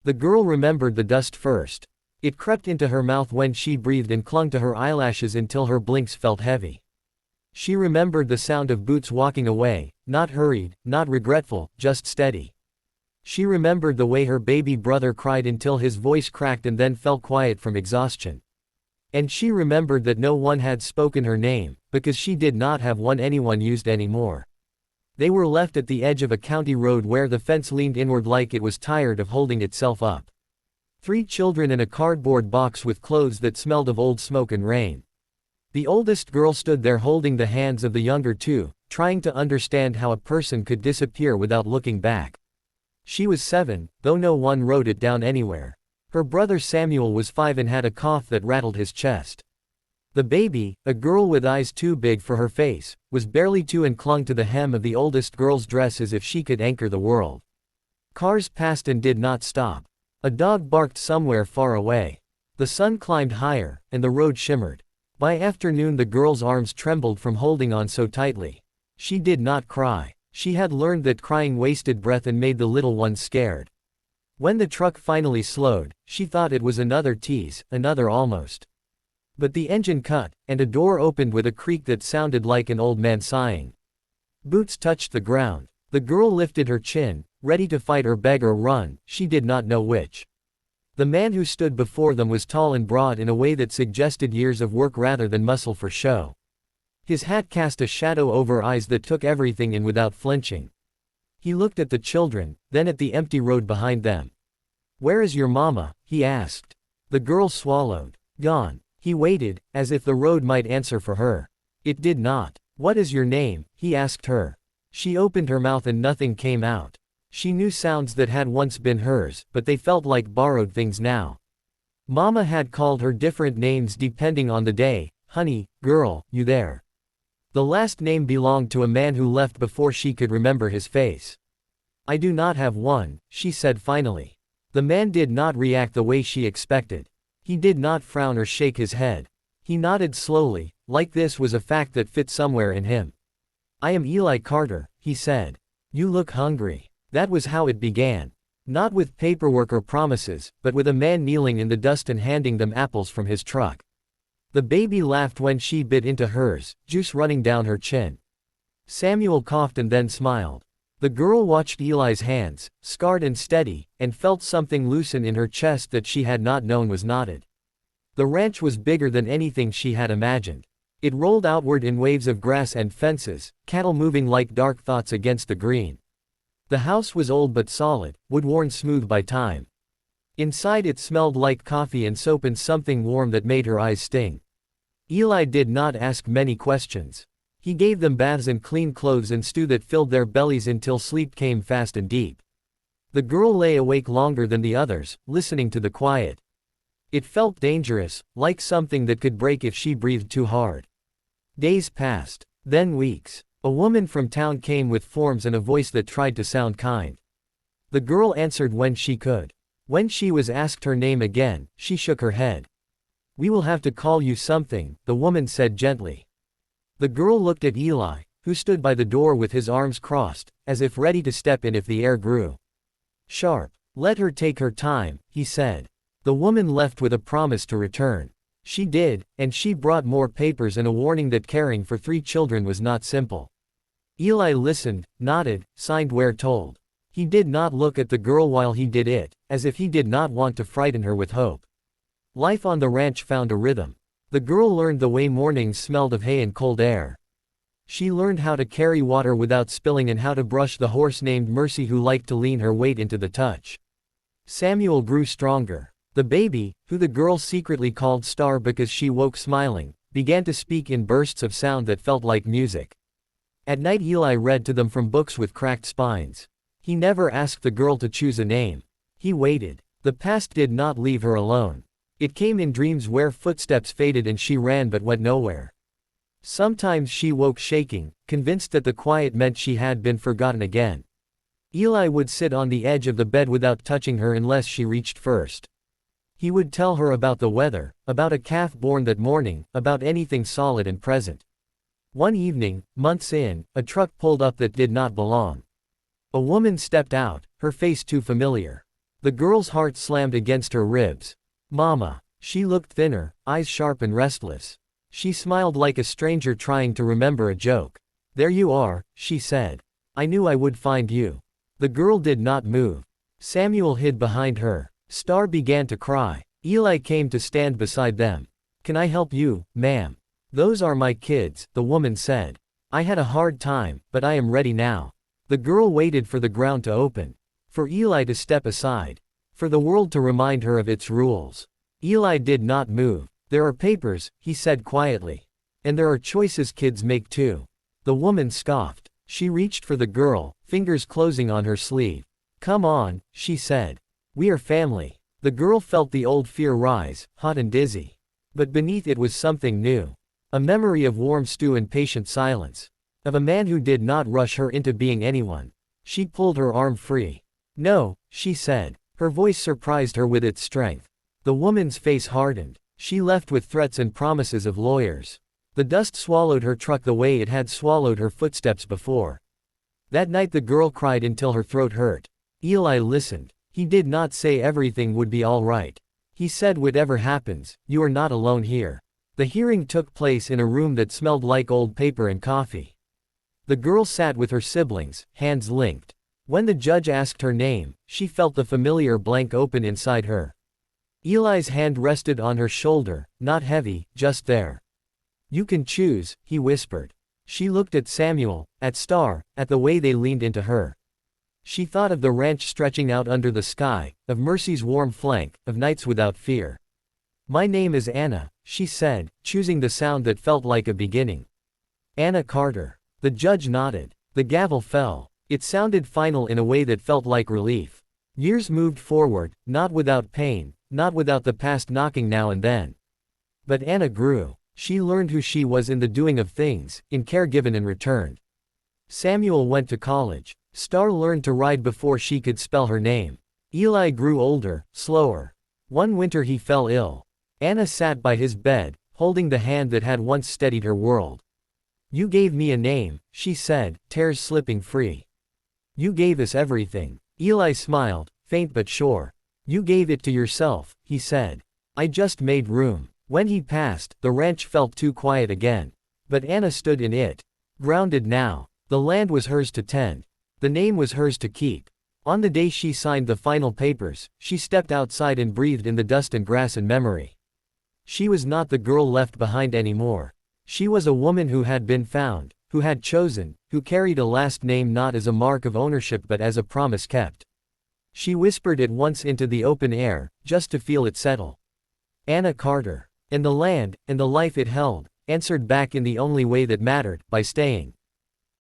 The girl remembered the dust first. It crept into her mouth when she breathed and clung to her eyelashes until her blinks felt heavy. She remembered the sound of boots walking away, not hurried, not regretful, just steady. She remembered the way her baby brother cried until his voice cracked and then fell quiet from exhaustion. And she remembered that no one had spoken her name, because she did not have one anyone used anymore. They were left at the edge of a county road where the fence leaned inward like it was tired of holding itself up. 3 children in a cardboard box with clothes that smelled of old smoke and rain. The oldest girl stood there holding the hands of the younger 2, trying to understand how a person could disappear without looking back. She was 7, though no one wrote it down anywhere. Her brother Samuel was 5 and had a cough that rattled his chest. The baby, a girl with eyes too big for her face, was barely 2 and clung to the hem of the oldest girl's dress as if she could anchor the world. Cars passed and did not stop. A dog barked somewhere far away. The sun climbed higher, and the road shimmered. By afternoon the girl's arms trembled from holding on so tightly. She did not cry. She had learned that crying wasted breath and made the little ones scared. When the truck finally slowed, she thought it was another tease, another almost. But the engine cut, and a door opened with a creak that sounded like an old man sighing. Boots touched the ground. The girl lifted her chin, ready to fight or beg or run, she did not know which. The man who stood before them was tall and broad in a way that suggested years of work rather than muscle for show. His hat cast a shadow over eyes that took everything in without flinching. He looked at the children, then at the empty road behind them. "Where is your mama?" he asked. The girl swallowed. "Gone." He waited, as if the road might answer for her. It did not. "What is your name?" he asked her. She opened her mouth and nothing came out. She knew sounds that had once been hers, but they felt like borrowed things now. Mama had called her different names depending on the day: honey, girl, you there. The last name belonged to a man who left before she could remember his face. "I do not have one," she said finally. The man did not react the way she expected. He did not frown or shake his head. He nodded slowly, like this was a fact that fit somewhere in him. "I am Eli Carter," he said. "You look hungry." That was how it began. Not with paperwork or promises, but with a man kneeling in the dust and handing them apples from his truck. The baby laughed when she bit into hers, juice running down her chin. Samuel coughed and then smiled. The girl watched Eli's hands, scarred and steady, and felt something loosen in her chest that she had not known was knotted. The ranch was bigger than anything she had imagined. It rolled outward in waves of grass and fences, cattle moving like dark thoughts against the green. The house was old but solid, wood-worn smooth by time. Inside it smelled like coffee and soap and something warm that made her eyes sting. Eli did not ask many questions. He gave them baths and clean clothes and stew that filled their bellies until sleep came fast and deep. The girl lay awake longer than the others, listening to the quiet. It felt dangerous, like something that could break if she breathed too hard. Days passed, then weeks. A woman from town came with forms and a voice that tried to sound kind. The girl answered when she could. When she was asked her name again, she shook her head. "We will have to call you something," the woman said gently. The girl looked at Eli, who stood by the door with his arms crossed, as if ready to step in if the air grew sharp. "Let her take her time," he said. The woman left with a promise to return. She did, and she brought more papers and a warning that caring for 3 children was not simple. Eli listened, nodded, signed where told. He did not look at the girl while he did it, as if he did not want to frighten her with hope. Life on the ranch found a rhythm. The girl learned the way mornings smelled of hay and cold air. She learned how to carry water without spilling and how to brush the horse named Mercy who liked to lean her weight into the touch. Samuel grew stronger. The baby, who the girl secretly called Star because she woke smiling, began to speak in bursts of sound that felt like music. At night Eli read to them from books with cracked spines. He never asked the girl to choose a name. He waited. The past did not leave her alone. It came in dreams where footsteps faded and she ran but went nowhere. Sometimes she woke shaking, convinced that the quiet meant she had been forgotten again. Eli would sit on the edge of the bed without touching her unless she reached first. He would tell her about the weather, about a calf born that morning, about anything solid and present. One evening, months in, a truck pulled up that did not belong. A woman stepped out, her face too familiar. The girl's heart slammed against her ribs. Mama. She looked thinner, eyes sharp and restless. She smiled like a stranger trying to remember a joke. There you are, she said. I knew I would find you. The girl did not move. Samuel hid behind her. Star began to cry. Eli came to stand beside them. Can I help you, ma'am? Those are my kids, the woman said. I had a hard time, but I am ready now. The girl waited for the ground to open. For Eli to step aside. For the world to remind her of its rules. Eli did not move. There are papers, he said quietly. And there are choices kids make too. The woman scoffed. She reached for the girl, fingers closing on her sleeve. Come on, she said. We are family. The girl felt the old fear rise, hot and dizzy. But beneath it was something new. A memory of warm stew and patient silence. Of a man who did not rush her into being anyone. She pulled her arm free. No, she said. Her voice surprised her with its strength. The woman's face hardened. She left with threats and promises of lawyers. The dust swallowed her truck the way it had swallowed her footsteps before. That night the girl cried until her throat hurt. Eli listened. He did not say everything would be all right. He said whatever happens, you are not alone here. The hearing took place in a room that smelled like old paper and coffee. The girl sat with her siblings, hands linked. When the judge asked her name, she felt the familiar blank open inside her. Eli's hand rested on her shoulder, not heavy, just there. You can choose, he whispered. She looked at Samuel, at Star, at the way they leaned into her. She thought of the ranch stretching out under the sky, of Mercy's warm flank, of nights without fear. My name is Anna, she said, choosing the sound that felt like a beginning. Anna Carter. The judge nodded. The gavel fell. It sounded final in a way that felt like relief. Years moved forward, not without pain, not without the past knocking now and then. But Anna grew. She learned who she was in the doing of things, in care given and returned. Samuel went to college. Star learned to ride before she could spell her name. Eli grew older, slower. One winter he fell ill. Anna sat by his bed, holding the hand that had once steadied her world. You gave me a name, she said, tears slipping free. You gave us everything. Eli smiled, faint but sure. You gave it to yourself, he said. I just made room. When he passed, the ranch felt too quiet again. But Anna stood in it. Grounded now. The land was hers to tend. The name was hers to keep. On the day she signed the final papers, she stepped outside and breathed in the dust and grass and memory. She was not the girl left behind anymore. She was a woman who had been found, who had chosen, who carried a last name not as a mark of ownership but as a promise kept. She whispered it once into the open air, just to feel it settle. Anna Carter. And the land, and the life it held, answered back in the only way that mattered, by staying.